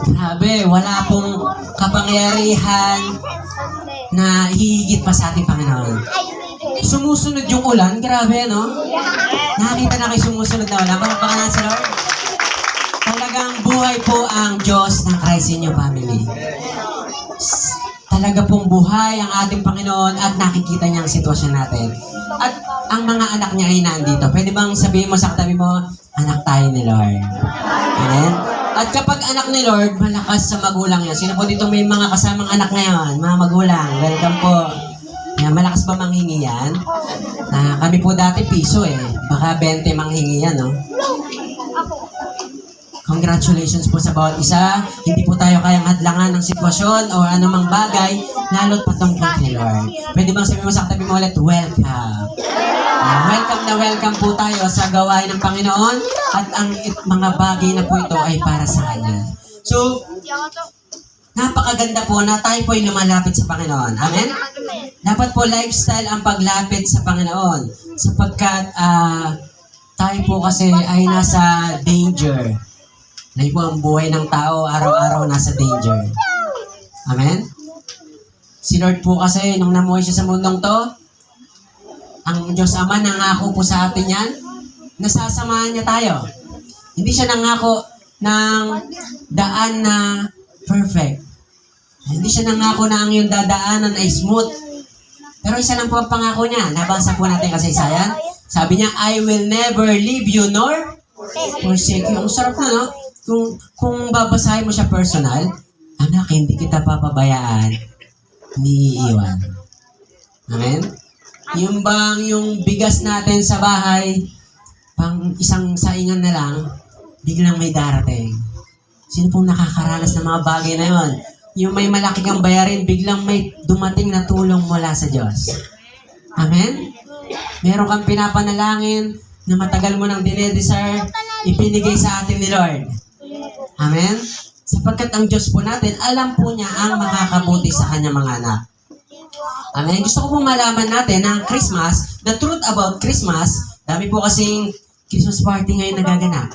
Grabe, wala pong kapangyarihan na hihigit pa sa ating Panginoon. Sumusunod yung ulan, grabe, no? Nakakita na kayo sumusunod na ulan. Palakpakan natin sa Lord. Talagang buhay po ang Diyos ng Christ in your family. Talaga pong buhay ang ating Panginoon at nakikita niya ang sitwasyon natin. At ang mga anak niya ay nandito. Pwede bang sabihin mo sa katabi mo, anak tayo ni Lord. Amen? At kapag anak ni Lord, malakas sa magulang niya. Sino po dito may mga kasamang anak ngayon? Mga magulang, welcome po. Yan, malakas ba manghingi yan? Kami po dati piso eh. Baka 20 manghingi yan, no? Congratulations po sa bawat isa. Hindi po tayo kayang hadlangan ng sitwasyon o anumang bagay, lalo't patungkol kay Lord. Pwede bang sabihin mo sa katabi mo ulit, welcome. Welcome po tayo sa gawain ng Panginoon at ang mga bagay na po ito ay para sa Kanya. So, napakaganda po na tayo po ay lumalapit sa Panginoon. Amen? Dapat po lifestyle ang paglapit sa Panginoon sapagkat tayo po kasi ay nasa danger. Dahil po ang buhay ng tao, araw-araw nasa danger. Amen? Si Lord po kasi, nung namuhay siya sa mundong to, ang Diyos Ama nangako po sa atin yan, nasasamahan niya tayo. Hindi siya nangako ng daan na perfect. Hindi siya nangako na ang iyong dadaanan ay smooth. Pero isa lang po ang pangako niya. Nabasa po natin kasaysayan. Sabi niya, I will never leave you nor forsake you. Ang sarap na, no? Kung babasahin mo siya personal, anak, hindi kita papabayaan, ni iiwan. Amen? Yung bang yung bigas natin sa bahay, pang isang saingan na lang, biglang may darating. Sino pong nakakaranas ng mga bagay na yon? Yung may malaki kang bayarin, biglang may dumating na tulong mula sa Diyos. Amen? Meron kang pinapanalangin na matagal mo nang dinedesire, ipinigay sa atin ni Lord. Amen? Sapagkat ang Diyos po natin, alam po niya ang makakabuti sa kanyang mga anak. Amen? Gusto ko pong malaman natin na ang Christmas, the truth about Christmas, dami po kasing Christmas party ngayon nagaganap.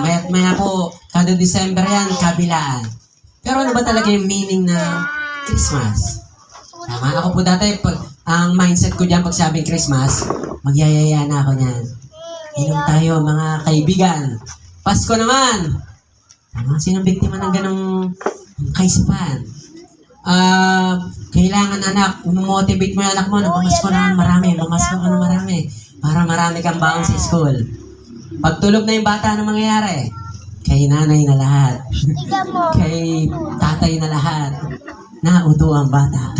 Maya't maya po, kada December yan, kabilaan. Pero ano ba talaga yung meaning ng Christmas? Ako po dati, ang mindset ko dyan pag sabing Christmas, magyayaya na ako niyan. Inom tayo mga kaibigan. Pasko naman! Sinong biktima ng ganong kaisipan? Kailangan anak, motivate mo yung anak mo na mamasko ka na marami. Para marami kang baon sa school. Pagtulog na yung bata, ano mangyayari? Kay nanay na lahat. Kay tatay na lahat. Nauto ang bata.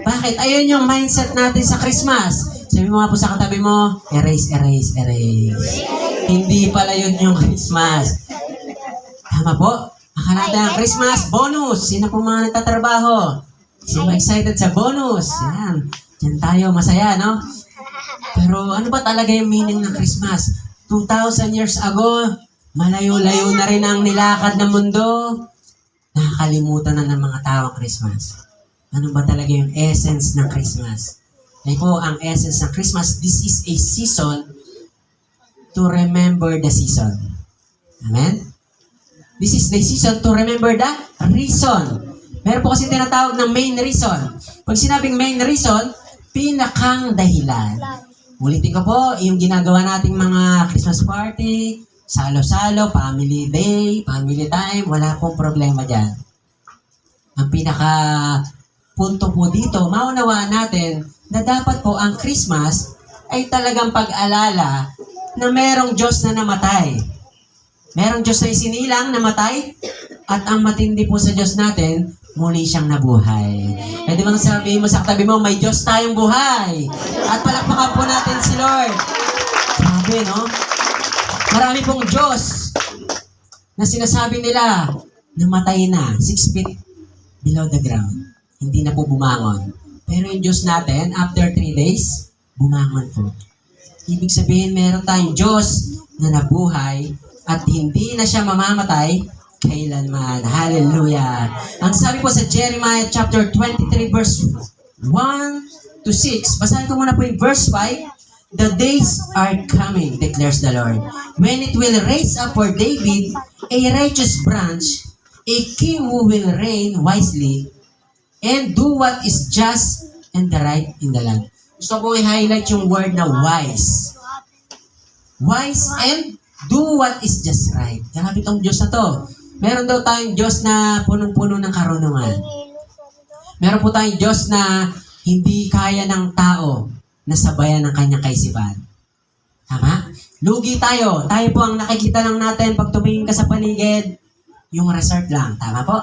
Bakit? Ayun yung mindset natin sa Christmas. Sabi mo nga po sa katabi mo, erase. Hindi pala yun yung Christmas. Tama po. Akala natin ang Christmas, bonus. Sino po mga nagtatrabaho? Sino excited sa bonus? Yan. Diyan tayo, masaya, no? Pero ano ba talaga yung meaning ng Christmas? 2,000 years ago, malayo-layo na rin ang nilakad ng mundo. Nakakalimutan na ng mga tao ang Christmas. Ano ba talaga yung essence ng Christmas? Ay po, ang essence ng Christmas, this is a season to remember the season. Amen? This is the season to remember the reason. Meron po kasi tinatawag ng main reason. Pag sinabing main reason, pinakang dahilan. Ulitin ko po, yung ginagawa nating mga Christmas party, salo-salo, family day, family time, wala pong problema dyan. Ang pinaka punto po dito, maunawaan natin na dapat po ang Christmas ay talagang pag-alala na merong Diyos na namatay. Merong Diyos na isinilang, namatay, at ang matindi po sa Diyos natin, muli siyang nabuhay. Pwede bang sabihin mo sa katabi mo, may Diyos tayong buhay. At palakpakan po natin si Lord. Sabi, no? Marami pong Diyos na sinasabi nila, namatay na, 6 feet below the ground. Hindi na po bumangon. Pero yung Diyos natin, after 3 days, bumangon po. Ibig sabihin, meron tayong Diyos na nabuhay at hindi na siya mamamatay kailanman. Hallelujah. Ang sabi po sa Jeremiah chapter 23 verse 1 to 6. Basahin ko muna po yung verse 5. The days are coming, declares the Lord, when it will raise up for David a righteous branch, a king who will reign wisely and do what is just and the right in the land. Gusto ko i-highlight yung word na wise. Wise and do what is just right. Grabe itong Diyos na to. Meron daw tayong Diyos na punong-puno ng karunungan. Meron po tayong Diyos na hindi kaya ng tao na sabayan ng kanyang kaisipan. Tama? Lugi tayo. Tayo po ang nakikita lang natin pag tumingin ka sa paligid, yung resort lang. Tama po?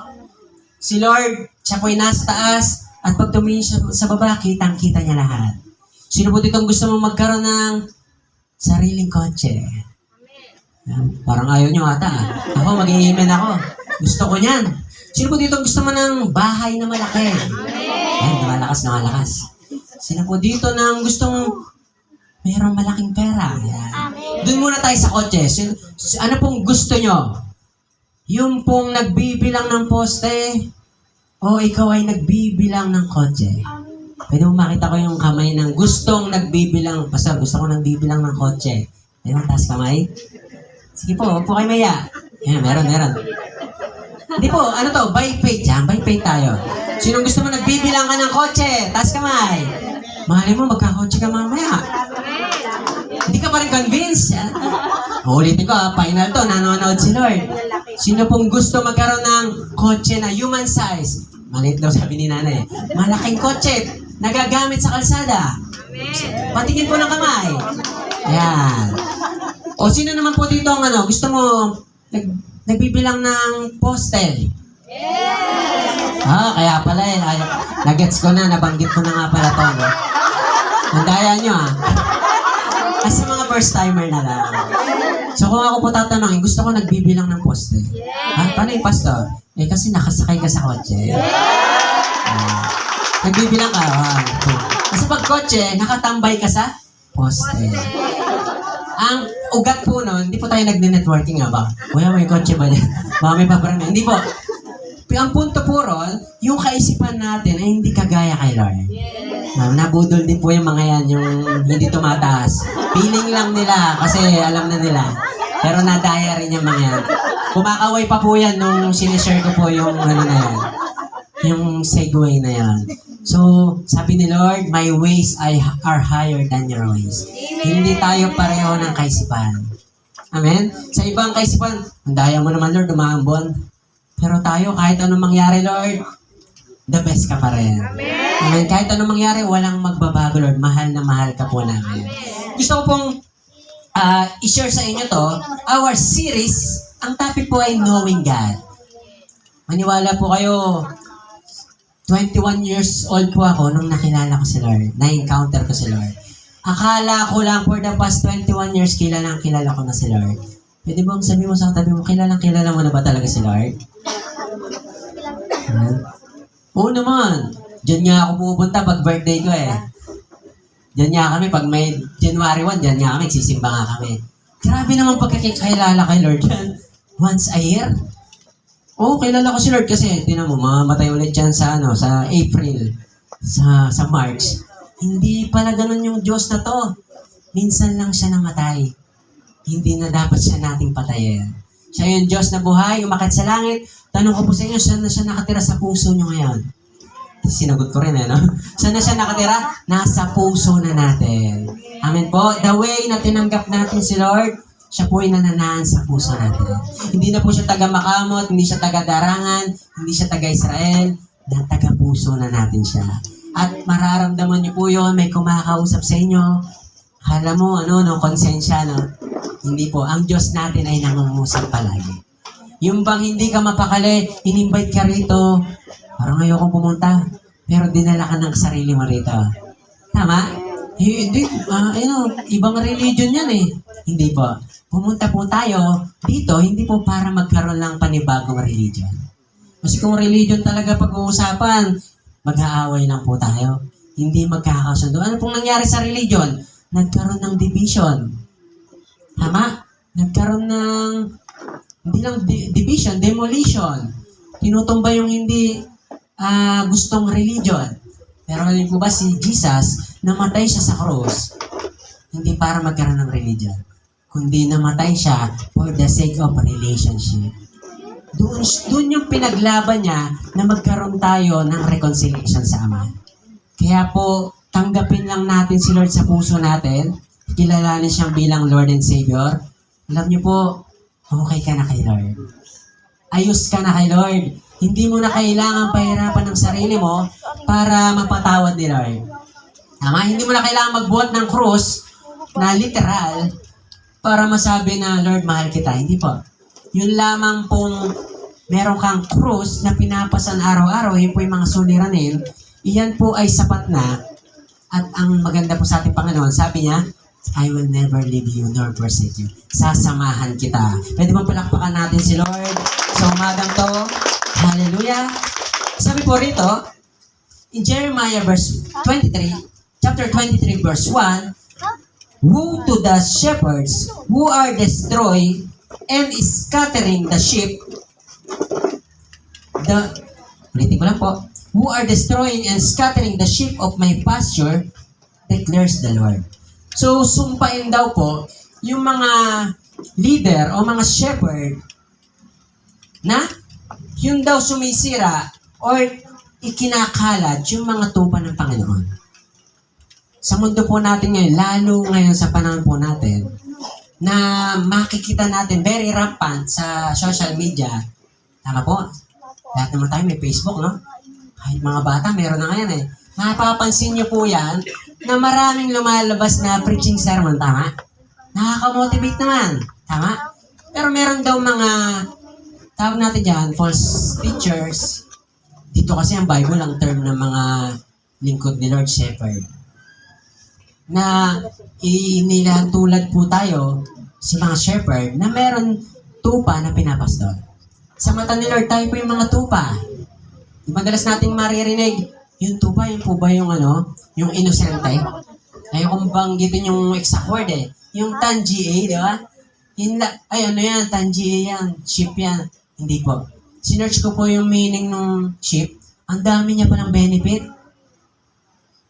Si Lord, siya po'y nasa taas at pag tumingin siya sa baba, kitang-kita niya lahat. Sino po ditong gusto mong magkaroon ng sariling kotse? Parang ayaw nyo ata. Ako, mag-i-amen ako. Gusto ko niyan. Sino po dito gusto mo ng bahay na malaki? Ayan, namalakas. Sino po dito nang gustong mayroong malaking pera? Ayan. Doon muna tayo sa kotse. Ano pong gusto nyo? Yung pong nagbibilang ng poste o ikaw ay nagbibilang ng kotse? Pwede mo makita ko yung kamay ng gustong nagbibilang. Pastor, gusto ko nagbibilang ng kotse. Pwede mo taas kamay? Sige po, huwag po kayo maya. Ayan, meron. Hindi po, ano to? By faith yan. By faith tayo. Sino gusto mo nagbibilang ka ng kotse? Taas kamay. Mahali mo, magkakotse ka mamaya. Hindi ka pa rin convinced. Ulitin ko, final to. Nanonood si Lord. Sino pong gusto magkaroon ng kotse na human size? Maliit daw sabi ni nanay. Malaking kotse. Nagagamit sa kalsada. Patingin po ng kamay. Ayan. O sino naman po dito ang gusto mo nagbibilang ng poste? Kaya pala nagets ko na, nabanggit ko na nga pala to. No? Nandaya nyo Kasi mga first timer na lang. So kung ako po tatanungin, gusto ko nagbibilang ng poste. Paano yung pastor? Kasi nakasakay ka sa kotse. Nagbibilang ka. Kasi pag kotse, nakatambay ka sa poste. Ang ugat po nun, hindi po tayo nag-networking ba? Kuya, may kotse ba din? Baka may paparami. Hindi po. Ang punto po ron, yung kaisipan natin ay hindi kagaya kay Lord. Nabudol din po yung mga yan, yung hindi tumataas. Feeling lang nila kasi alam na nila. Pero nadaya rin yung mga yan. Kumakaway pa po yan nung sinishare ko po yung na yan. Yung segue na yan. So, sabi ni Lord, my ways are higher than your ways. Hindi tayo pareho ng kaisipan. Amen? Sa ibang kaisipan, ang daya mo naman Lord, umaambon. Pero tayo, kahit anong mangyari Lord, the best ka pa rin. Amen? Kahit anong mangyari, walang magbabago Lord. Mahal na mahal ka po namin. Gusto ko pong i-share sa inyo to, our series, ang topic po ay Knowing God. Maniwala po kayo, 21 years old po ako nung nakilala ko si Lord, na-encounter ko si Lord. Akala ko lang for the past 21 years, kilala ko na si Lord. Pwede bang sabi mo sa tabi mo, kilala mo na ba talaga si Lord? Oo naman. Diyan nga ako pupunta pag birthday ko Diyan nga kami, pag may January 1, diyan nga kami, sisimba nga kami. Grabe naman pagkakilala kay Lord yan. Once a year. Oo, kilala ko si Lord kasi, tinan mo, mamatay ulit yan sa April, sa March. Hindi pala ganun yung Diyos na to. Minsan lang siya namatay. Hindi na dapat siya nating patayin. Siya yung Diyos na buhay, umakyat sa langit. Tanong ko po sa inyo, saan na siya nakatira sa puso nyo ngayon? Sinagot ko rin no? Saan na siya nakatira? Nasa puso na natin. Amen po. The way na tinanggap natin si Lord, siya po ay nananahan sa puso natin. Hindi na po siya taga-Makamot, hindi siya taga-Darangan, hindi siya taga-Israel, na taga-puso na natin siya. At mararamdaman niyo po yun, may kumakausap sa inyo. Hala mo, konsensya, Hindi po. Ang Diyos natin ay nangungusap palagi. Yung bang hindi ka mapakali, in-invite ka rito, parang ayokong pumunta, pero dinala ka ng sarili mo rito. Tama? Hindi, ibang religion yan Hindi po. Pumunta po tayo dito, hindi po para magkaroon lang panibagong religion. Kasi kung religion talaga pag-uusapan, mag-aaway lang po tayo. Hindi magkakasundo. Ano pong nangyari sa religion? Nagkaroon ng division. Tama? Nagkaroon ng, hindi lang division, demolition. Tinutumba yung hindi gustong religion. Pero alam po ba si Jesus, namatay siya sa cross, hindi para magkaroon ng religion, kundi namatay siya for the sake of relationship. Doon yung pinaglaban niya na magkaroon tayo ng reconciliation sa Ama. Kaya po, tanggapin lang natin si Lord sa puso natin. Kilalanin siyang bilang Lord and Savior. Alam niyo po, okay ka na kay Lord. Ayos ka na kay Lord. Hindi mo na kailangan pahirapan ng sarili mo para mapatawad ni Lord. Tama? Hindi mo na kailangan magbuhat ng krus na literal para masabi na, Lord, mahal kita. Hindi po. Yun lamang pong meron kang krus na pinapasan araw-araw, yun po yung mga suliranin, iyan po ay sapat na. At ang maganda po sa ating Panginoon, sabi niya, I will never leave you nor forsake you. Sasamahan kita. Pwede bang palakpakan natin si Lord sa umagang to? Hallelujah! Sabi po rito, in Jeremiah chapter 23 verse 1, woe to the shepherds who are destroying and scattering the sheep, ulitin ko lang po, who are destroying and scattering the sheep of my pasture, declares the Lord. So, sumpain daw po yung mga leader o mga shepherd na yun daw sumisira or ikinakalat yung mga tupa ng Panginoon. Sa mundo po natin ngayon, lalo ngayon sa panahon po natin, na makikita natin very rampant sa social media. Tama po? Lahat naman tayo may Facebook, no? Kahit mga bata, meron na ngayon eh. Mapapansin niyo po yan na maraming lumalabas na preaching sermon, tama? Nakaka-motivate naman, tama? Pero meron daw mga, tawag natin dyan, false teachers. Dito kasi ang Bible ang term ng mga lingkod ni Lord Shepherd. Na inilantulad po tayo sa mga shepherd na meron tupa na pinapastor. Sa mata ni Lord, tayo po yung mga tupa. Madalas nating maririnig, yung tupa, yun po ba yung yung inosente? Ayaw kong banggitin yung exact word eh. Yung tangier, di ba? Yan, tangier yan, sheep yan. Hindi po. Sinearch ko po yung meaning ng sheep. Ang dami niya pa ng benefit.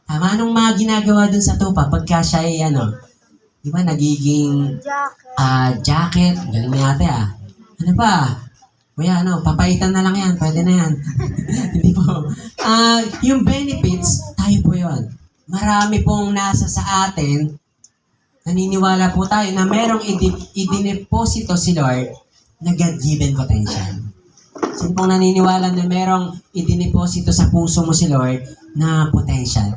Tama, anong mga ginagawa dun sa tupa pagka siya ay di ba, nagiging jacket, galing na yate Ano pa? Kuya, papaitan na lang yan, pwede na yan. Hindi po. Yung benefits, tayo po yun. Marami pong nasa sa atin, naniniwala po tayo na merong idineposito si Lord na God-given potential. Sino pong naniniwala na merong idineposito sa puso mo si Lord na potential?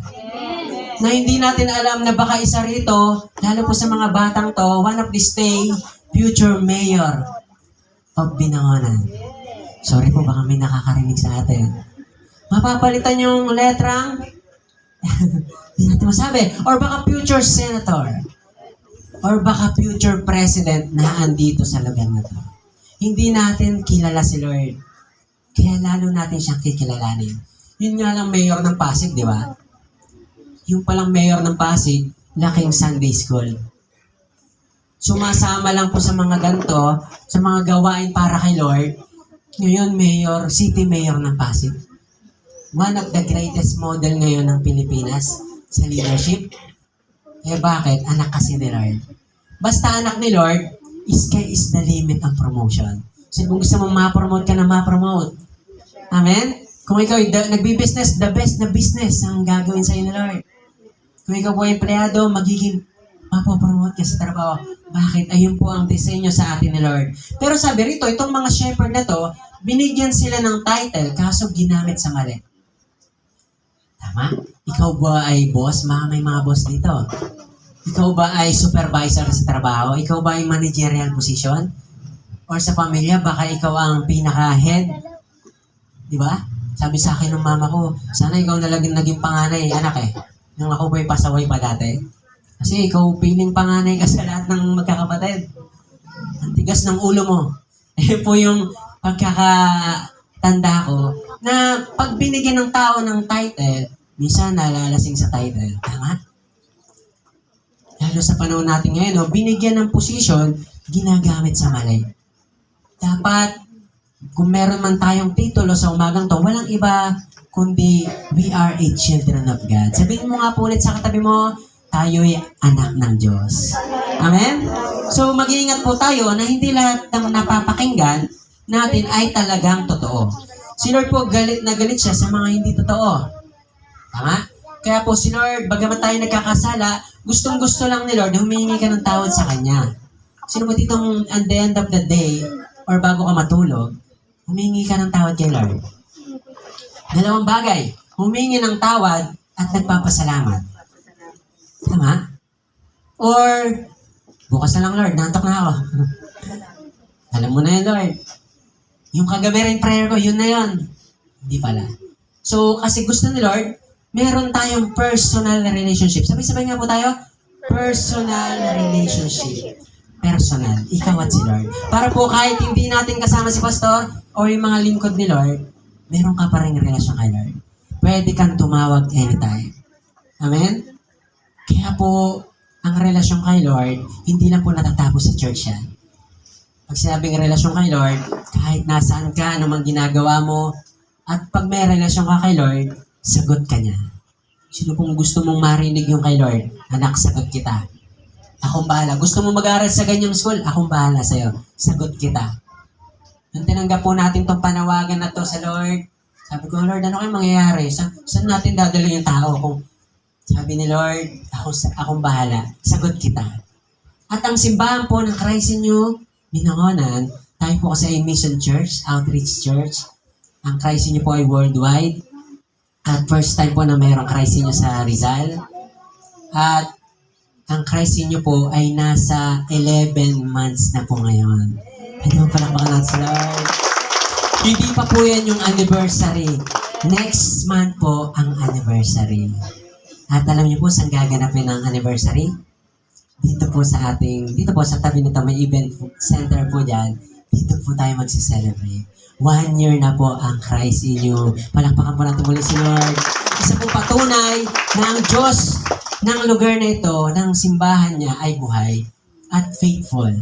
Na hindi natin alam na baka isa rito, lalo po sa mga batang to, one of this day, future mayor of Binangonan. Sorry po, baka may nakakarinig sa atin. Mapapalitan yung letrang, hindi natin masabi. Or baka future senator. Or baka future president na andito sa lugar na to. Hindi natin kilala si Lord. Kaya lalo natin siyang kikilalanin. Yun nga lang mayor ng Pasig, di ba? Yung palang mayor ng Pasig, laking Sunday school. Sumasama lang po sa mga ganito, sa mga gawain para kay Lord. Ngayon, city mayor ng Pasig. One of the greatest model ngayon ng Pilipinas sa leadership. Eh bakit? Anak kasi ni Lord. Basta anak ni Lord, sky is the limit ng promotion. So kung gusto mong ma-promote ka na ma-promote. Amen? Kung ikaw nagbi-business, the best na business ang gagawin sa'yo ni Lord. Kung ikaw po empleyado, magiging mapopromote ka sa trabaho. Bakit? Ayun po ang disenyo sa atin ni Lord. Pero sabi rito, itong mga shepherd na to, binigyan sila ng title, kaso ginamit sa mali. Tama? Ikaw ba ay boss? May mga boss dito. Ikaw ba ay supervisor sa trabaho? Ikaw ba ay managerial position? Or sa pamilya, baka ikaw ang pinaka-head? Di ba? Sabi sa akin ng mama ko, sana ikaw na naging panganay, anak eh. Nung ako po'y pasaway pa dati. Kasi ikaw piling panganay ka sa lahat ng magkakapatid. Ang tigas ng ulo mo. Eh po yung pagkakatanda ko, na pag binigyan ng tao ng title, minsan nalalasing sa title. Tama? Lalo sa panahon natin ngayon, binigyan ng position, ginagamit sa mali. Dapat, kung meron man tayong titulo sa umagang to, walang iba kundi we are a children of God. Sabihin mo nga po ulit sa katabi mo, tayo'y anak ng Diyos. Amen? So, mag-iingat po tayo na hindi lahat ng napapakinggan natin ay talagang totoo. Si Lord po galit na galit siya sa mga hindi totoo. Tama? Kaya po si Lord, bagamat tayo nagkakasala, gustong-gusto lang ni Lord, humingi ka ng tawad sa Kanya. Sino ba ditong at the end of the day, or bago ka matulog, humingi ka ng tawad kay Lord? Dalawang bagay, humingi ng tawad at nagpapasalamat. Tama? Or, bukas na lang Lord, nantok na ako. Alam mo na yun Lord. Yung kagabi rin prayer ko, yun na yun. Hindi pala. So, kasi gusto ni Lord, meron tayong personal relationship. Sabay-sabay nga po tayo, personal relationship. Personal. Ikaw at si Lord. Para po kahit hindi natin kasama si Pastor o yung mga lingkod ni Lord, meron ka pa rin relasyon kay Lord. Pwede kang tumawag anytime. Amen? Kaya po, ang relasyon kay Lord, hindi lang po natatapos sa church yan. Pag sinabing relasyon kay Lord, kahit nasaan ka, ano mang ginagawa mo, at pag may relasyon ka kay Lord, sagot ka niya. Sino pong gusto mong marinig yung kay Lord? Anak, sagot kita. Akong bahala. Gusto mo mag-aaral sa ganyang school? Akong bahala sa'yo. Sagot kita. Nung tinanggap po natin tong panawagan na to sa Lord, sabi ko, Lord, ano kayo mangyayari? Saan natin dadalo yung tao? Kung sabi ni Lord, akong bahala. Sagot kita. At ang simbahan po ng Christ in You, Binangonan, tayo po kasi ay Mission Church, Outreach Church. Ang Christ in You po ay worldwide. At first time po na mayroong Christ in You sa Rizal. At ang Christ in You po ay nasa 11 months na po ngayon. Pwede mo palakpakan natin sa Lord. Hindi pa po yan yung anniversary. Next month po ang anniversary. At alam niyo po saan gaganapin ang anniversary? Dito po sa tabi nito, may event center po dyan. Dito po tayo magsi-celebrate. 1 year na po ang Christ in You. Palakpakan po natin muli si Lord. Isa po patunay na ang Diyos ng lugar na ito, ng simbahan niya ay buhay at faithful.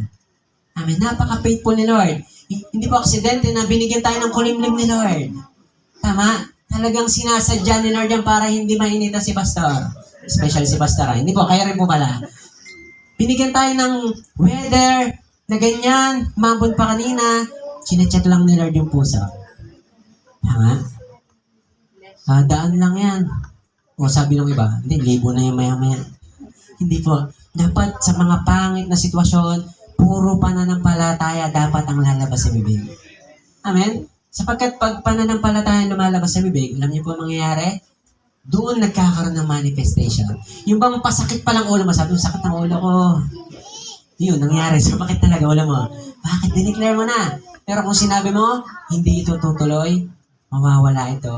Amen. Napaka-faithful ni Lord. Hindi po aksidente na binigyan tayo ng kulimlim ni Lord. Tama? Talagang sinasadya ni Lord yan para hindi mainita si Pastor. Especially si Pastor. Hindi po, kaya rin po pala. Binigyan tayo ng weather na ganyan, mabon pa kanina, chinecheck lang ni Lord yung puso. Tama? Daan lang yan. O sabi ng iba, hindi, libo na yung maya-maya. Hindi po. Dapat sa mga pangit na sitwasyon, puro pananampalataya dapat ang lalabas sa bibig. Amen? Sapagkat pag pananampalataya lumalabas sa bibig, alam niyo po ang mangyayari? Doon nagkakaroon ng manifestation. Yung bang pasakit pa lang ulo mo, sabi mo, sakit ng ulo ko. Yun, nangyari. Sumakit talaga ulo mo. Bakit? Dineclare mo na. Pero kung sinabi mo, hindi ito tutuloy, mawawala ito.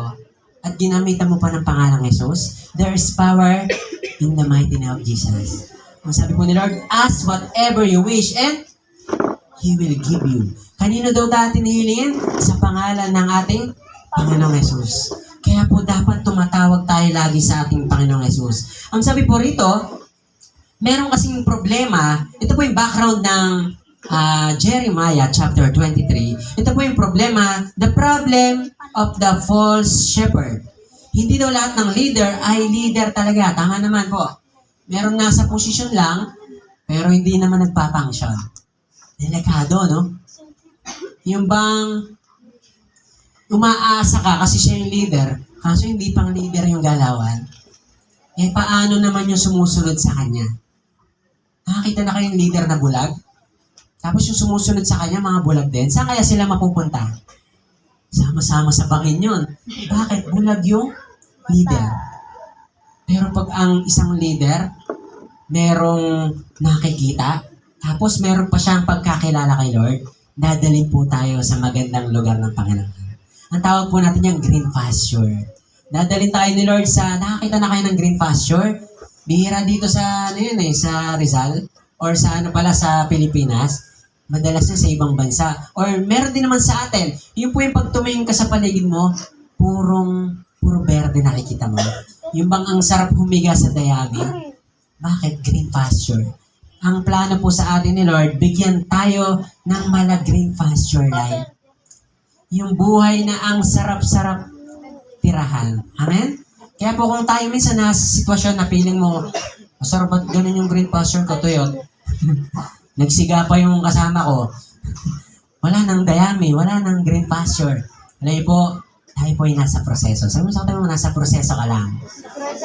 At ginamitan mo pa ng pangalang Jesus, there is power in the mighty name of Jesus. Ang sabi po ni Lord, ask whatever you wish and He will give you. Kanino daw dati nihilingin? Sa pangalan ng ating Panginoong Jesus. Kaya po dapat tumatawag tayo lagi sa ating Panginoong Jesus. Ang sabi po rito, meron kasing problema. Ito po yung background ng Jeremiah chapter 23. Ito po yung problema, the problem of the false shepherd. Hindi daw lahat ng leader ay leader talaga. Tama naman po. Meron nasa posisyon lang, pero hindi naman nagpapangsyon. Delikado, no? Yung bang umaasa ka kasi siya yung leader, kaso hindi pang leader yung galawan, eh paano naman yung sumusunod sa kanya? Nakakita na kayong leader na bulag? Tapos yung sumusunod sa kanya, mga bulag din. Saan kaya sila mapupunta? Sama-sama sa bangin yun. Bakit? Bulag yung leader. Pero pag ang isang leader, merong nakikita, tapos meron pa siyang pagkakilala kay Lord, dadalhin po tayo sa magandang lugar ng Panginoon. Ang tawag po natin yung green pasture. Dadalhin tayo ni Lord sa, nakakita na kayo ng green pasture? Bihira dito sa, sa Rizal, or sa sa Pilipinas. Madalas na sa ibang bansa. Or meron din naman sa atin. Yung po yung pag tumingin ka sa paligid mo, puro berde nakikita mo. Yung bang ang sarap humiga sa dayami. Bakit? Green pasture. Ang plano po sa atin ni Lord, bigyan tayo ng mala green pasture life. Yung buhay na ang sarap-sarap tirahan. Amen? Kaya po kung tayo minsan nasa sitwasyon na feeling mo, masarap ba't ganun yung green pasture ko, tuyot? Nagsiga pa yung kasama ko. wala nang dayami, wala nang green pasture. Alam niyo po, tayo po ay nasa proseso. Sabi mo sa akin, nasa proseso ka lang.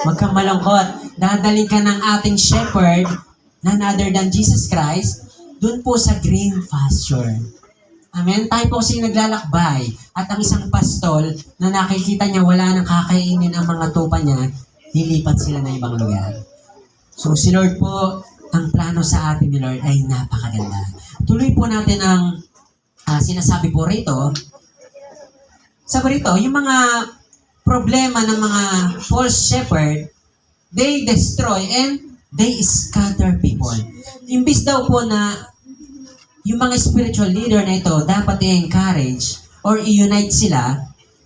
Huwag kang malungkot. Dadaling ka ng ating shepherd, none other than Jesus Christ, dun po sa green pasture. Amen? Tayo po kasi naglalakbay at ang isang pastol na nakikita niya wala nang kakainin ang mga tupa niya, lilipat sila na ibang lugar. So si Lord po, ang plano sa atin ni Lord ay napakaganda. Tuloy po natin ang sinasabi po rito. Sabi rito, yung mga problema ng mga false shepherd, they destroy and they scatter people. Imbis daw po na yung mga spiritual leader na ito dapat i-encourage or i-unite sila,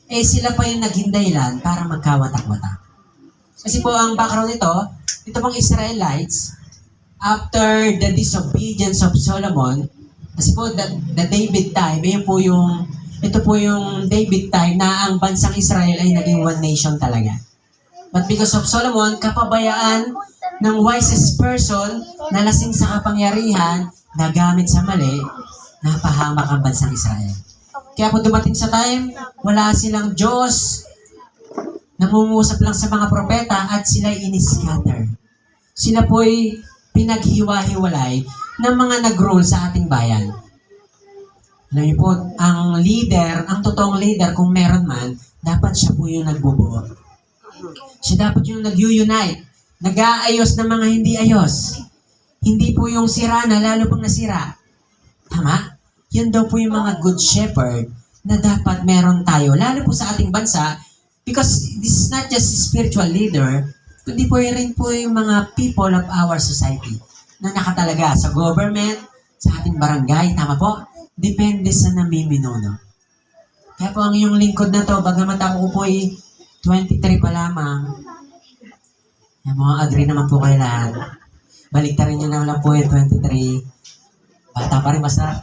eh sila pa yung naging dahilan para magkawatak-watak. Kasi po ang background nito, ito pong Israelites, after the disobedience of Solomon, kasi po the David time, ito po yung David time na ang bansang Israel ay naging one nation talaga. But because of Solomon, kapabayaan ng wisest person na lasing sa kapangyarihan, nagamit sa mali, napahamak ang bansang Israel. Kaya po dumating sa time, wala silang Diyos, nangungusap lang sa mga propeta at sila ini-scatter. Sila po'y pinaghiwa-hiwalay ng mga nag-rule sa ating bayan. Alam niyo po, ang leader, ang totoong leader, kung meron man, dapat siya po yung nagbubuo. Siya dapat yung nag-unite, nag-aayos ng mga hindi ayos. Hindi po yung sira na lalo pang nasira. Tama? Yan daw po yung mga good shepherd na dapat meron tayo, lalo po sa ating bansa, because this is not just a spiritual leader, kundi po rin po yung mga people of our society na nakatalaga sa government, sa ating barangay, tama po? Depende sa namiminuno. Kaya po ang iyong lingkod na to, bagamat ako po ay 23 pa lamang, yung mga agree naman po kayo lahat. Baliktarin nyo na lang po yung 23. Bata pa rin basta.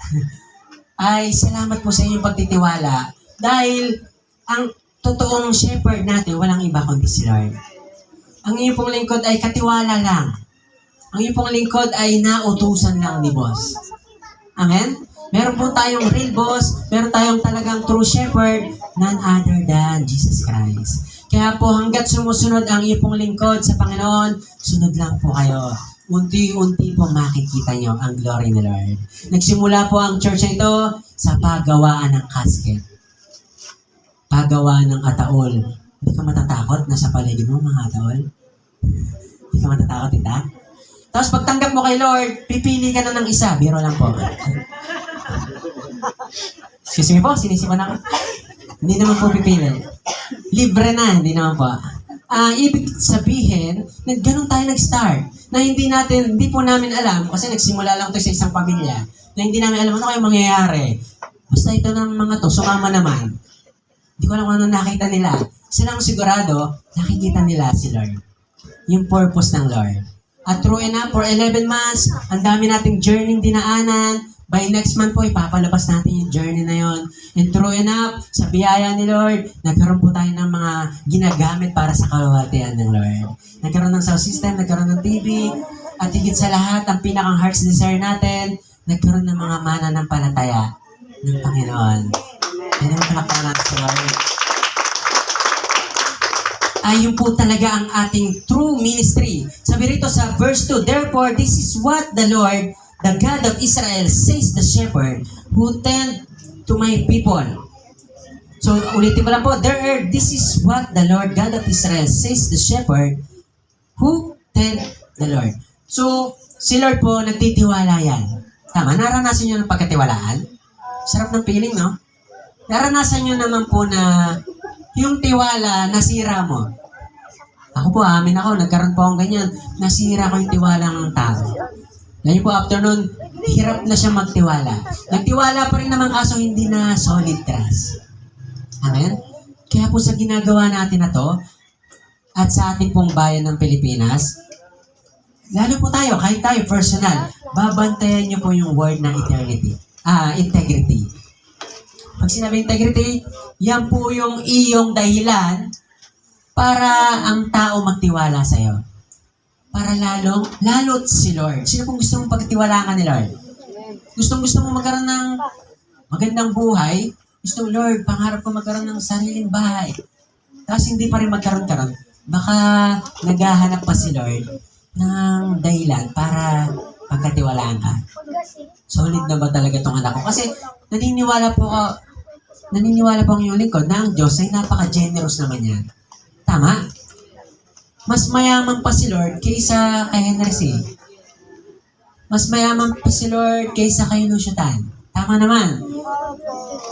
Ay, salamat po sa inyong pagtitiwala. Dahil ang totoong shepherd natin, walang iba kundi si Lord. Ang iyong pong lingkod ay katiwala lang. Ang iyong pong lingkod ay nautusan lang ni boss. Amen? Meron po tayong real boss, meron tayong talagang true shepherd, none other than Jesus Christ. Kaya po hanggat sumusunod ang iyong pong lingkod sa Panginoon, sunod lang po kayo. Unti-unti po makikita nyo ang glory ni Lord. Nagsimula po ang church na ito sa paggawaan ng casket. Paggawaan ng ataol. Hindi ka matatakot na sa paligid mo mga ataol? Hindi ka matatakot, tita? Tapos pagtanggap mo kay Lord, pipili ka na ng isa. Biro lang po. Excuse me po, sinisipan ako. Hindi naman po pipili. Libre na, hindi naman po. Ibig sabihin, ganun tayo nag-start. Na hindi po namin alam, kasi nagsimula lang to sa isang pamilya, na hindi namin alam ano kayo mangyayari. Basta ito ng mga to, sumama naman. Hindi ko alam kung ano nakita nila. Sila ang sigurado, nakikita nila si Lord. Yung purpose ng Lord. At true enough, for 11 months, ang dami nating journey dinaanan. By next month po, ipapalabas natin yung journey na yon. And true enough, sa biyaya ni Lord, nagkaroon po tayo ng mga ginagamit para sa kalwalhatian ng Lord. Nagkaroon ng sound system, nagkaroon ng TV, at higit sa lahat, ang pinakang heart's desire natin, nagkaroon ng mga mananampalataya ng Panginoon. Kaya naman palakpakan natin sa Lord. Ayun po talaga ang ating true ministry. Sabi rito sa verse 2, therefore, this is what the Lord, the God of Israel, says the shepherd who tend to my people. So, ulitin ko lang po, this is what the Lord, God of Israel, says the shepherd who tend the Lord. So, si Lord po, nagtitiwala yan. Tama, naranasan nyo ng pagkatiwalaan? Sarap ng feeling, no? Naranasan nyo naman po na yung tiwala, nasira mo. Ako po, amin ako, nagkaroon po akong ganyan. Nasira ko yung tiwala ng tao. Ngayon po, after nun, hirap na siya magtiwala. Nagtiwala pa rin naman kaso hindi na solid trust. Amen? Kaya po sa ginagawa natin na to, at sa ating pong bayan ng Pilipinas, lalo po tayo, kahit tayo personal, babantayan niyo po yung word ng integrity. Pag sinabi integrity, yan po yung iyong dahilan para ang tao magtiwala sa'yo. Para lalo't si Lord. Sino pong gusto mong pagtiwalaan ni Lord? Gusto mo magkaroon ng magandang buhay, gusto, Lord, pangarap ko magkaroon ng sariling bahay. Tapos hindi pa rin magkaroon-karoon. Baka naghahanap pa si Lord ng dahilan para pagkatiwalaan ka. Solid na ba talaga itong anak ko? Kasi naniniwala po ang iyong lingkod na ang Diyos ay napaka-generous naman yan. Tama? Mas mayaman pa si Lord kaysa kay Henry C. Mas mayaman pa si Lord kaysa kay Lucio Tan. Tama naman.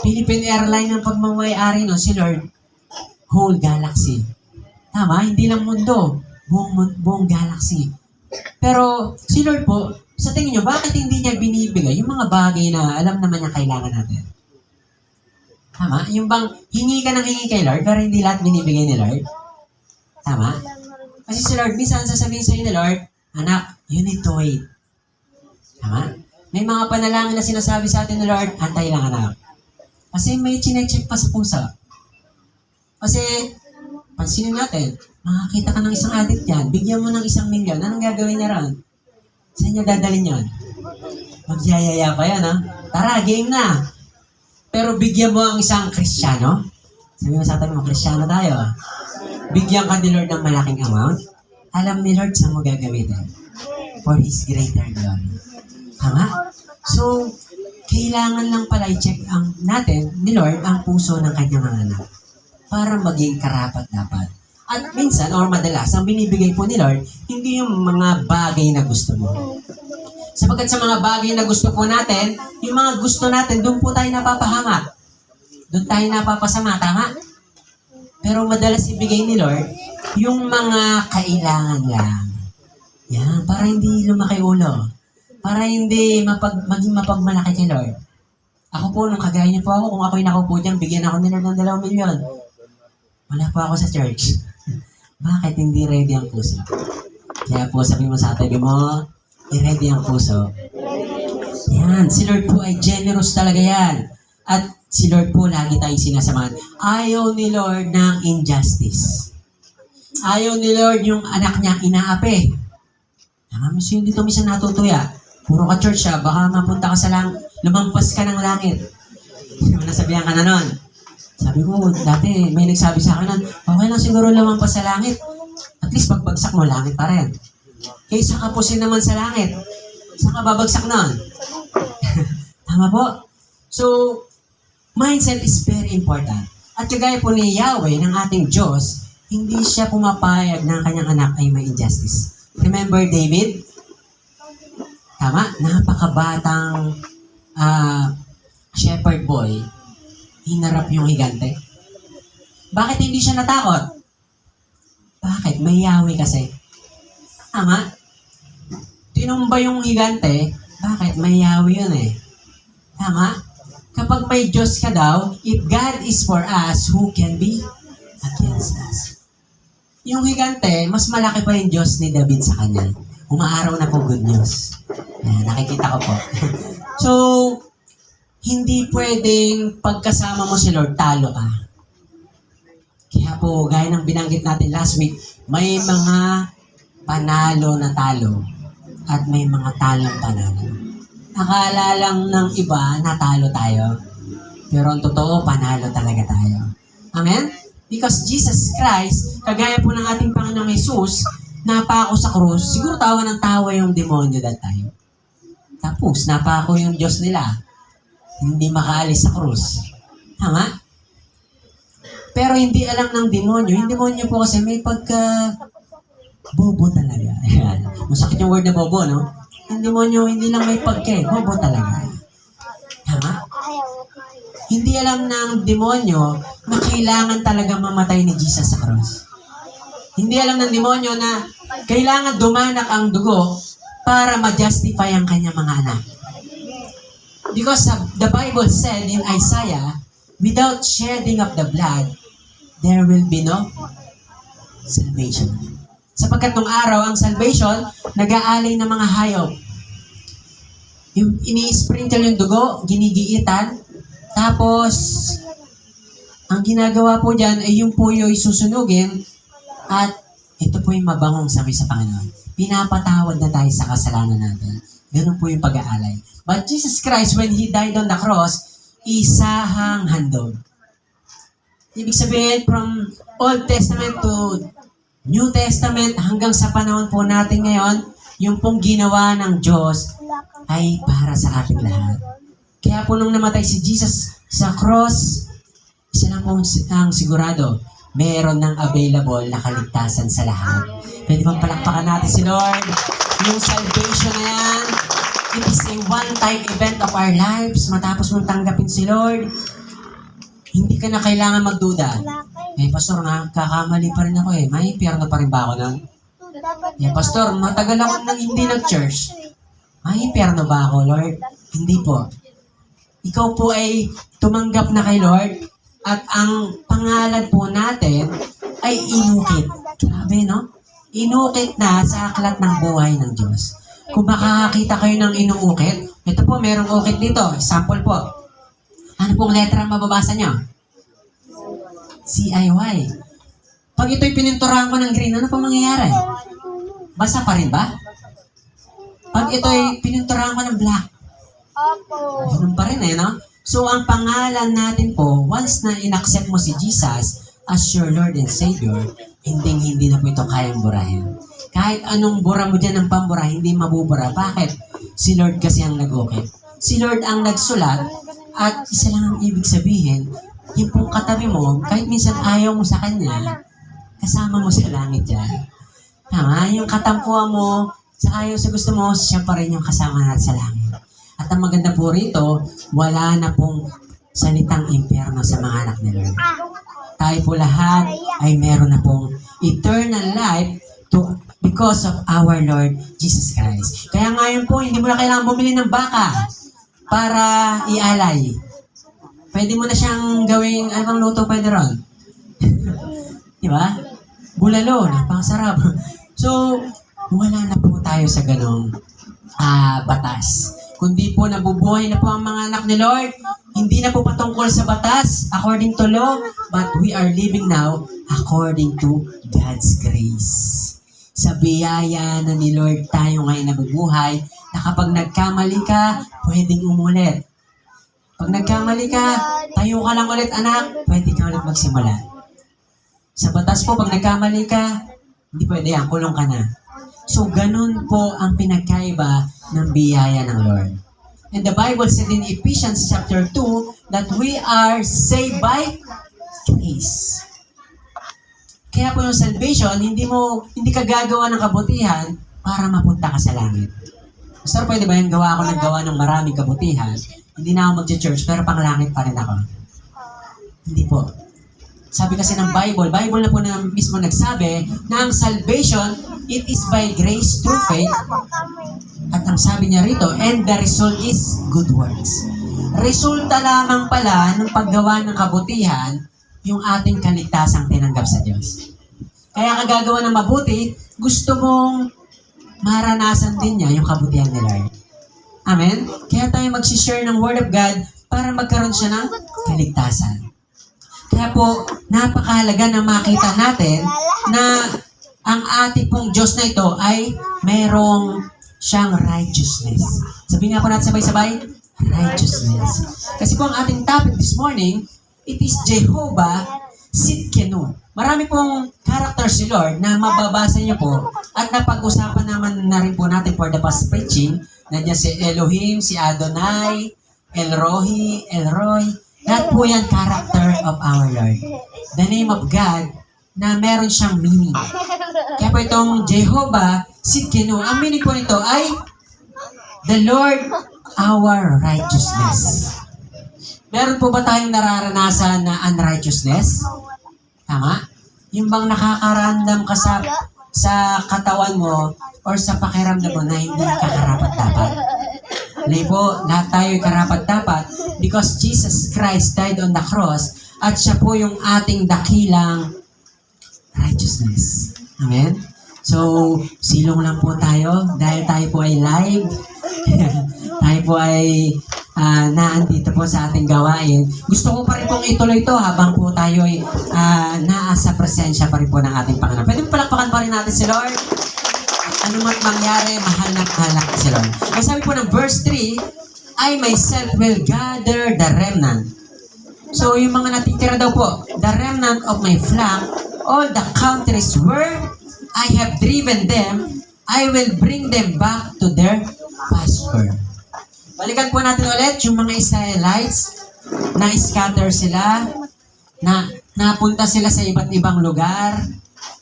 Philippine Airlines ang pagmamayari no, si Lord, whole galaxy. Tama? Hindi lang mundo. Buong galaxy. Pero si Lord po, sa tingin nyo, bakit hindi niya binibigay yung mga bagay na alam naman niya kailangan natin? Tama? Yung bang hingi ka ng hingi kay Lord, pero hindi lahat binibigay ni Lord? Tama? Kasi si Lord, minsan sasabihin sa inyo ni Lord, anak, you need to wait. Tama? May mga panalangin na sinasabi sa atin ni Lord, antay lang anak. Kasi may chinecheck pa sa puso. Kasi, pansinin natin, makakita ka ng isang addict yan, bigyan mo ng 1 milyon, anong gagawin niya ron? Saan niya dadalhin yun? Magyayaya pa yan, ha? Tara, game na! Pero bigyan mo ang isang Kristiyano. Sabi mo sa atin mo, Kristiyano tayo. Bigyan ka ni Lord ng malaking amount. Alam ni Lord saan mo gagamitin. For His greater glory. Tama? So, kailangan lang pala i-check natin ni Lord ang puso ng kanyang mga anak para maging karapat-dapat. At minsan, or madalas, ang binibigay po ni Lord, hindi yung mga bagay na gusto mo. Sapagkat sa mga bagay na gusto po natin, yung mga gusto natin, doon po tayo napapahamak. Doon tayo napapasama, tama? Pero madalas ibigay ni Lord, yung mga kailangan lang. Yan, para hindi lumaki ulo. Para hindi maging mapagmalaki kay Lord. Ako po, nung kagaya niyo po ako, kung ako'y nakaupo dyan, bigyan ako ni Lord ng 2 milyon. Wala po ako sa church. Bakit hindi ready ang puso? Kaya po, sabi mo sa tabi mo, i-ready ang puso. Yan, si Lord po ay generous talaga yan. At si Lord po, lagi tayong sinasamahan. Ayaw ni Lord ng injustice. Ayaw ni Lord yung anak niya inaapi. Miss, hindi ito minsan natutuya. Puro ka church siya, baka mapunta ka sa lumampas ka ng langit. Nasabihan ka na nun. Sabi ko, dati may nagsabi sa akin nun, okay lang siguro lumampas sa langit. At least pagbagsak mo, langit pa rin. Kaysa kapusin naman sa langit. Saan ka babagsak nun? Tama po? So, mindset is very important. At kagaya po ni Yahweh, ng ating Diyos, hindi siya pumapayag na ang kanyang anak ay may injustice. Remember David? Tama? Napakabatang shepherd boy. Hinarap yung higante. Bakit hindi siya natakot? Bakit? May Yahweh kasi. Tama? Tinumba yung higante. Bakit? May Yahweh yun eh. Tama? Kapag may Diyos ka daw, if God is for us, who can be against us? Yung higante, mas malaki pa yung Diyos ni David sa kanya. Umaaraw na po good news. Yan, nakikita ko po. So, hindi pwedeng pagkasama mo si Lord, talo ka. Kaya po, gaya ng binanggit natin last week, may mga panalo na talo at may mga talong panalo. Akala lang ng iba, natalo tayo. Pero ang totoo, panalo talaga tayo. Amen? Because Jesus Christ, kagaya po ng ating Panginoong Jesus, napako sa krus, siguro tawa ng tawa yung demonyo that time. Tapos, napako yung Diyos nila. Hindi makaalis sa krus. Tama? Pero hindi alam ng demonyo. Yung demonyo po kasi may bobo talaga. Ayan. Masakit yung word na bobo, no? Yung demonyo, hindi lang may bobo talaga. Tama? Hindi alam ng demonyo na kailangan talaga mamatay ni Jesus sa krus. Hindi alam ng demonyo na kailangan dumanak ang dugo para ma-justify ang kanyang mga anak. Because the Bible said in Isaiah, without shedding of the blood, there will be no salvation. Sapagkat nung araw, ang salvation, nag-aalay ng mga hayop. Yung ini-sprinkle yung dugo, ginigiitan, tapos, ang ginagawa po dyan ay yung puyo'y susunugin at ito po yung mabangong sabi sa Panginoon. Pinapatawad na tayo sa kasalanan natin. Ganun po yung pag-aalay. But Jesus Christ, when He died on the cross, isahang handog. Ibig sabihin, from Old Testament to New Testament hanggang sa panahon po natin ngayon, yung pong ginawa ng Diyos ay para sa ating lahat. Kaya po nung namatay si Jesus sa cross, isa lang pong ang sigurado, meron ng available na kaligtasan sa lahat. Pwede bang palakpakan natin si Lord? Yung salvation na yan, it is a one-time event of our lives. Matapos mong tanggapin si Lord, hindi ka na kailangan magduda. Pastor, kakamali pa rin ako May impyerno pa rin ba ako nun? Pastor, matagal ako nang hindi nag-church. May impyerno ba ako, Lord? Hindi po. Ikaw po ay tumanggap na kay Lord at ang pangalan po natin ay inukit. Grabe, no? Inukit na sa aklat ng buhay ng Diyos. Kung makakakita kayo ng inuukit, ito po, merong ukit dito. Sample po. Ano pong letra ang mababasa nyo? CIY. Pag ito'y pininturahan ko ng green, ano pong mangyayari? Basa pa rin ba? Pag ito'y pininturahan ko ng black, ganun pa rin no? So, ang pangalan natin po, once na inaccept mo si Jesus as your Lord and Savior, hindi na po ito kayang burahin. Kahit anong bura mo dyan ng pambura, hindi mabubura. Bakit? Si Lord kasi ang nag-ukit. Si Lord ang nagsulat, at isa lang ang ibig sabihin, yung pong katabi mo, kahit minsan ayaw mo sa Kanya, kasama mo sa langit yan. Tama? Yung katampuan mo, sa ayaw sa gusto mo, siya pa rin yung kasama natin sa langit. At ang maganda po rito, wala na pong salitang impyerno sa mga anak ni Lord. Tayo po lahat ay meron na pong eternal life because of our Lord Jesus Christ. Kaya ngayon po, hindi mo na kailangan bumili ng baka para ialay. Pwede mo na siyang gawing, anong luto pwede ron? Di ba? Bulalo, napakasarap. So, wala na po tayo sa ganong batas. Kundi po nabubuhay na po ang mga anak ni Lord. Hindi na po patungkol sa batas according to law, but we are living now according to God's grace. Sa biyaya na ni Lord tayo ngayon nabubuhay, na kapag nagkamali ka, pwedeng umulit. Pag nagkamali ka, tayo ka lang ulit anak, pwede ka ulit magsimula. Sa batas po, pag nagkamali ka, hindi pwede yan, kulong ka na. So, ganun po ang pinagkaiba ng biyaya ng Lord. And the Bible said in Ephesians chapter 2 that we are saved by grace. Kaya po yung salvation, hindi ka gagawa ng kabutihan para mapunta ka sa langit. Pastor, pwede ba yung gawa ako ng maraming kabutihan? Hindi na ako mag-church, pero pang langit pa rin ako. Hindi po. Sabi kasi ng Bible na po na mismo nagsabi na ang salvation, it is by grace through faith. At ang sabi niya rito, and the result is good works. Resulta lamang pala ng paggawa ng kabutihan, yung ating kaligtasang tinanggap sa Diyos. Kaya kagagawa ng mabuti, gusto mong maranasan din niya yung kabutihan ni Lord. Amen? Kaya tayo mag-share ng Word of God para magkaroon siya ng kaligtasan. Kaya po, napakahalaga na makita natin na ang ating pong Diyos na ito ay mayroong siyang righteousness. Sabihin nga po natin sabay-sabay, righteousness. Kasi po ang ating topic this morning, it is Jehovah Tsidkenu. Marami pong character si Lord na mababasa niyo po at napag-usapan naman na rin po natin for the past preaching. Nandiyan si Elohim, si Adonai, El Rohi, El Roy. Lahat po yan character of our Lord. The name of God na meron siyang meaning. Kaya po itong Jehovah Tsidkenu, ang meaning po nito ay the Lord our righteousness. Meron po ba tayong nararanasan na unrighteousness? Tama? Yung bang nakakaramdam ka sa katawan mo or sa pakiramdam mo na hindi ka karapat-dapat? Hindi po, lahat tayo karapat-dapat because Jesus Christ died on the cross at siya po yung ating dakilang righteousness. Amen? So, silong lang po tayo dahil tayo po ay live. Tayo po ay naandito po sa ating gawain. Gusto ko pa rin pong ituloy ito habang po tayo ay naasa presensya pa rin po ng ating Panginoon. Pwede palakpakan pa rin natin si Lord. Ano man mangyari, mahal na si Lord. Ang sabi po ng verse 3, I myself will gather the remnant. So, yung mga natitira daw po, the remnant of my flock, all the countries where I have driven them, I will bring them back to their pasture. Balikan po natin ulit yung mga Israelites na scatter sila, na napunta sila sa iba't ibang lugar.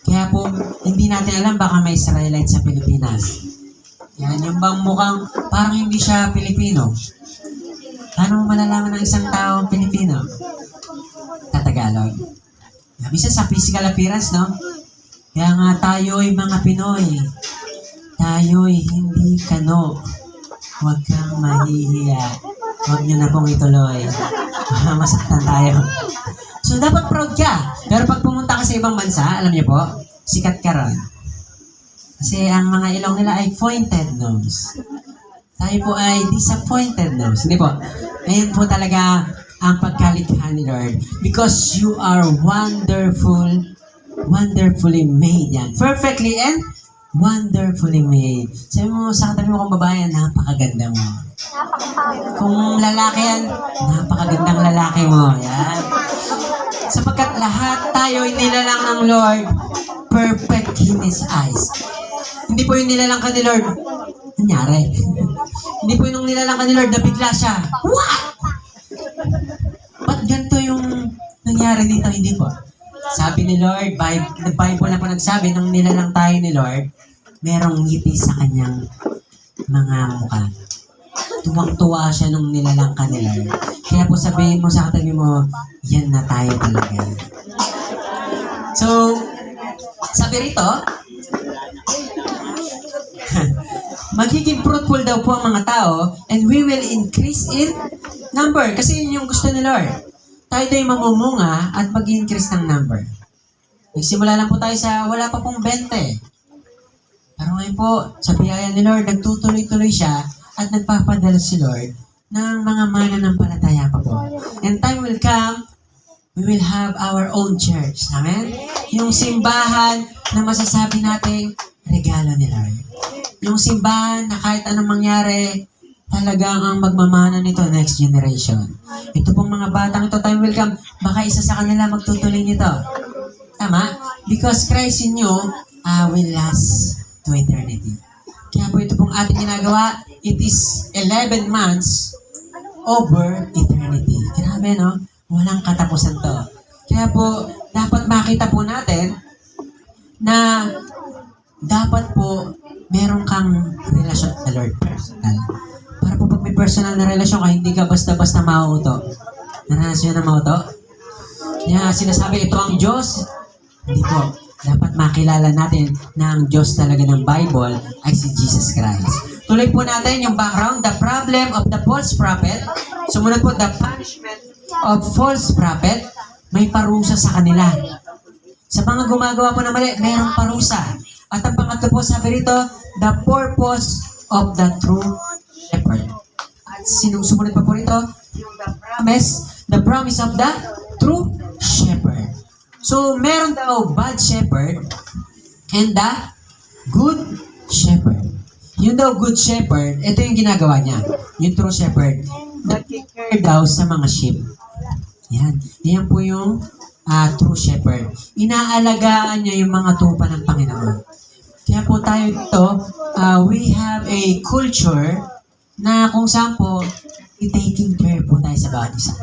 Kaya po, hindi natin alam baka may Israelites sa Pilipinas. Yan, yung bang mukhang parang hindi siya Pilipino. Paano mo malalaman ng isang taong Pilipino? Tatagalog. Bisa sa physical appearance, no? Kaya nga tayo'y mga Pinoy. Tayo'y hindi kano. Huwag kang mahihiya. Huwag nyo na pong ituloy. Masaktan tayo. So, dapat proud ka. Pero pag pumunta ka sa ibang bansa, alam niyo po, sikat ka ron. Kasi ang mga ilong nila ay pointed nose. Tayo po ay disappointed nose. Hindi po. Ayan po talaga ang pagkalikha ni Lord. Because you are wonderfully made. Yan. Perfectly and wonderfully made. Sabi mo, sa katabi mo kung babae, napakaganda mo. Kung lalaki yan, napakagandang lalaki mo. Yan. Sapagkat lahat tayo ay nilalang ng Lord, perfect in His eyes. Hindi po yung nilalang ka ni Lord, nangyari. Hindi po yung nilalang ka ni Lord, nabigla siya. What? Ba't ganito yung nangyari dito? Hindi po. Sabi ni Lord, the Bible na po nagsabi, nung nilalang tayo ni Lord, merong ngiti sa kanyang mga mukha. Tuwang-tuwa siya nung nilalang ka ni Lord. Kaya po sabihin mo sa katabi mo, yan na tayo talaga. So, sabi rito, magiging fruitful daw po ang mga tao and we will increase in number. Kasi yun yung gusto ni Lord. Tayo tayo mamumunga at mag-increase ng number. Nagsimula lang po tayo sa wala pa pong 20. Pero ngayon po, sa biyaya ni Lord, nagtutuloy-tuloy siya at nagpapadala si Lord ng mga mananampalataya pa po. And time will come, we will have our own church. Amen? Yung simbahan na masasabi nating regalo ni Lord. Yung simbahan na kahit anong mangyari, talagang ang magmamana nito next generation. Ito pong mga batang ito, time will come, baka isa sa kanila magtutuloy nito. Tama? Because Christ in you will last to eternity. Kaya po ito pong ating ginagawa, it is 11 months over eternity. Grabe, no? Walang katapusan to. Kaya po, dapat makita po natin na dapat po meron kang relasyon sa Lord personal. Para po pag may personal na relasyon ka, hindi ka basta-basta mauto. Naranas nyo na mauto? Kaya sinasabi, ito ang Diyos. Hindi po. Dapat makilala natin na ang Diyos talaga ng Bible ay si Jesus Christ. Tuloy po natin yung background, the problem of the false prophet. Sumunod po, the punishment of false prophet. May parusa sa kanila. Sa mga gumagawa po na mali, mayroong parusa. At ang pangatlo po, sabi rito, the purpose of the true shepherd. At sinusunod pa po rito, yung the promise of the true shepherd. So, meron daw bad shepherd and the good shepherd. Yung daw good shepherd, ito yung ginagawa niya. Yung true shepherd, nag-care daw sa mga sheep. Yan. Yan po yung true shepherd. Inaalagaan niya yung mga tupa ng Panginoon. Kaya po tayo dito, we have a culture na kung saan po, taking care po tayo sa bawat isa.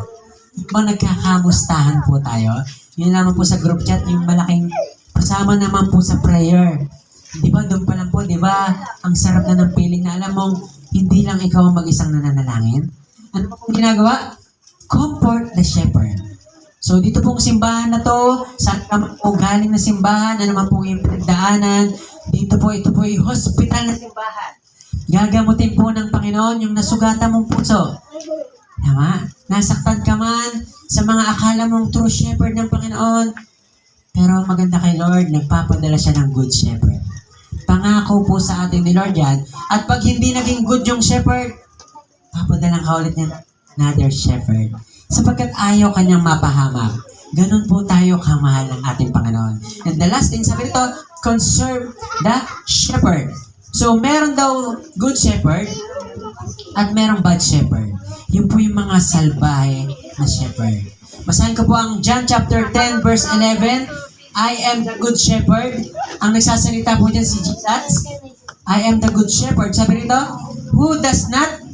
Bang nagkakamustahan po tayo. Yun lamang po sa group chat, yung malaking kasama naman po sa prayer. Di ba, doon pa lang po, di ba, ang sarap na ng feeling na alam mong hindi lang ikaw ang mag-isang nananalangin. Ano po ginagawa? Comfort the shepherd. So, dito pong simbahan na to, saan naman po galing na simbahan, ano naman po yung pinagdaanan, dito po, ito po yung hospital na simbahan. Gagamutin po ng Panginoon yung nasugatan mong puso. Tama? Nasaktan ka man sa mga akala mong true shepherd ng Panginoon. Pero maganda kay Lord, nagpapadala siya ng good shepherd. Pangako po sa ating ni Lord yan. At pag hindi naging good yung shepherd, papadalang ka ulit niya another shepherd. Sapagkat ayaw kanyang mapahamak. Ganun po tayo kamahal ng ating Panginoon. And the last thing, sabi nito, conserve the shepherd. So, meron daw good shepherd, at merong bad shepherd. Yun po yung mga salbahe na shepherd. Basahin ko po ang John chapter 10 verse 11. I am the good shepherd. Ang nagsasalita po dyan si Jesus. I am the good shepherd. Sabi rito, who does not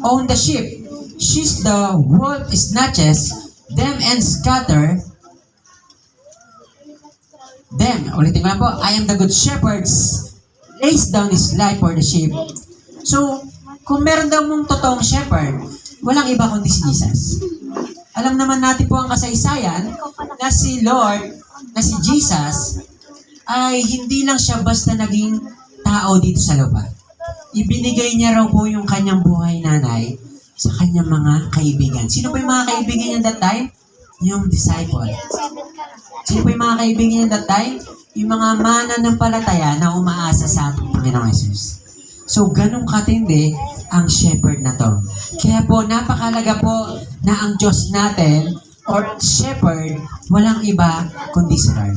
own the sheep? She's the wolf snatches them and scatter them. Ulitin ko lang po. I am the good shepherd. Lays down his life for the sheep. So, kung meron daw mong totoong shepherd, walang iba kundi si Jesus. Alam naman natin po ang kasaysayan na si Lord, na si Jesus, ay hindi lang siya basta naging tao dito sa lupa. Ibinigay niya raw po yung kanyang buhay nanay sa kanyang mga kaibigan. Sino po yung mga kaibigan niya that time? Yung disciple. Sino po yung mga kaibigan niya that time? Yung mga mananampalataya na umaasa sa ating Panginoong Jesus. So, ganun katindi ang shepherd na to. Kaya po, napakalaga po na ang Diyos natin, or shepherd, walang iba kundi si Lord.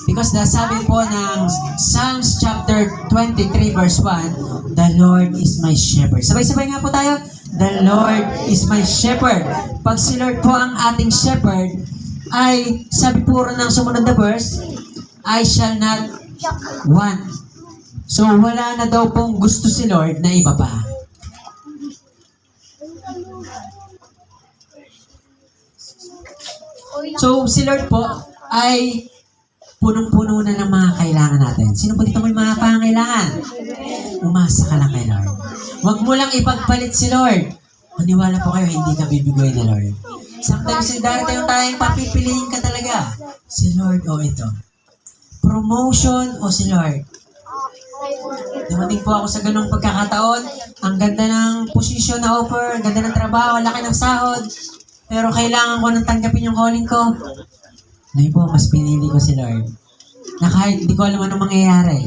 Because sabi po ng Psalms chapter 23 verse 1, the Lord is my shepherd. Sabay-sabay nga po tayo. The Lord is my shepherd. Pag si Lord po ang ating shepherd, ay sabi po ng sumunod na verse, I shall not want. So wala na daw pong gusto si Lord na iba pa. So si Lord po ay punong-puno na ng mga kailangan natin. Sino po dito may mga pangailangan? Umasa ka lang kay Lord. Huwag mo lang ipagpalit si Lord. Maniwala po kayo, hindi ka bibigay ni Lord. Sometimes darating tayong papipiliin ka talaga. Si Lord o ito. Promotion o si Lord. Dumating po ako sa ganong pagkakataon. Ang ganda ng posisyon na offer, ang ganda ng trabaho, ang laki ng sahod. Pero kailangan ko nang tanggapin yung calling ko. Ngayon po, mas pinili ko si Lord. Na kahit hindi ko alam anong mangyayari.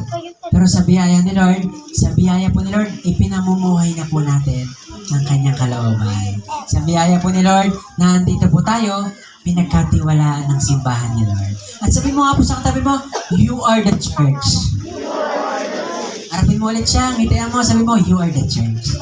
Pero sa biyaya ni Lord, sa biyaya po ni Lord, ipinamumuhay na po natin ang kanyang kalooban. Sa biyaya po ni Lord, na andito po tayo, pinagkatiwalaan ng simbahan ni Lord. At sabi mo nga po sa katabi mo, you are the church. Harapin mo ulit siya, ngitian mo, sabi mo, you are the church.